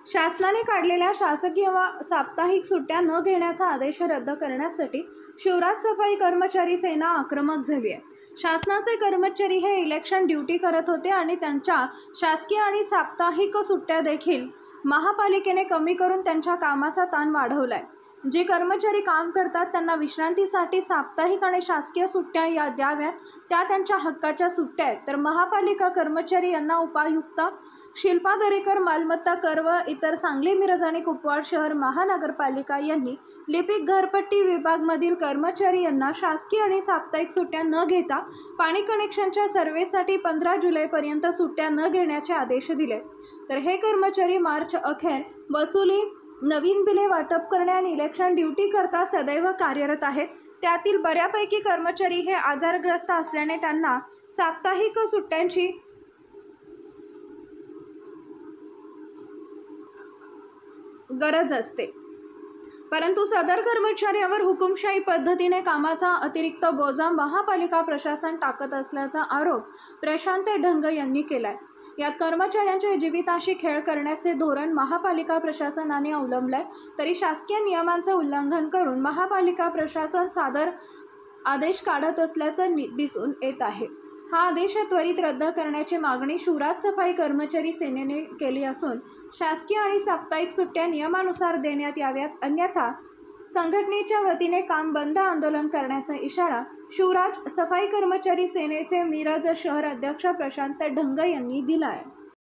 शासनाने काढलेल्या शासकीय व साप्ताहिक सुट्ट्या न घेण्याचा आदेश रद्द करण्यासाठी शिवराज सफाई कर्मचारी सेना आक्रमक झाली आहे। शासनाचे कर्मचारी हे इलेक्शन ड्यूटी करत होते आणि त्यांच्या शासकीय आणि साप्ताहिक सुट्ट्या देखील महापालिकेने कमी करून त्यांच्या कामाचा ताण वाढवलाय। जे कर्मचारी काम करतात त्यांना विश्रांतीसाठी साप्ताहिक आणि शासकीय सुट्ट्या या द्याव्यात, त्या त्यांच्या हक्काच्या सुट्ट्या आहेत। तर महापालिका कर्मचारी यांना उपायुक्त शिल्पा दरेकर, मालमत्ता कर व इतर सांगली, मिरज आणि कुपवाड शहर महानगरपालिका यांनी लिपिक घरपट्टी विभागामधील कर्मचारी यांना शासकीय आणि साप्ताहिक सुट्ट्या न घेता पाणी कनेक्शनच्या सर्व्हेसाठी 15 जुलैपर्यंत सुट्ट्या न घेण्याचे आदेश दिले। तर हे कर्मचारी मार्च अखेर वसुली, नवीन बिले वाटप करणे आणि इलेक्शन ड्यूटी करता सदैव कार्यरत आहेत। त्यातील बऱ्यापैकी कर्मचारी हे आजारग्रस्त असल्याने त्यांना साप्ताहिक सुट्ट्यांची गरज असते, परंतु सदर कर्मचाऱ्यावर हुकुमशाही पद्धतीने कामाचा अतिरिक्त बोजा महापालिका प्रशासन टाकत असल्याचा आरोप प्रशांत ढंग यांनी केलाय। यात कर्मचाऱ्यांच्या जीविताशी खेळ करण्याचे धोरण महापालिका प्रशासनाने अवलंबले, तरी शासकीय नियमांचे उल्लंघन करून महापालिका प्रशासन सादर आदेश काढत असल्याचं दिसून येत आहे। हा आदेश त्वरित रद्द करण्याची मागणी शिवराज सफाई कर्मचारी सेनेने केली असून शासकीय आणि साप्ताहिक सुट्ट्या नियमानुसार देण्यात याव्यात, अन्यथा संघटनेच्या वतीने काम बंद आंदोलन करण्याचा इशारा शिवराज सफाई कर्मचारी सेनेचे मिरज शहर अध्यक्ष प्रशांत ढंग यांनी दिला आहे।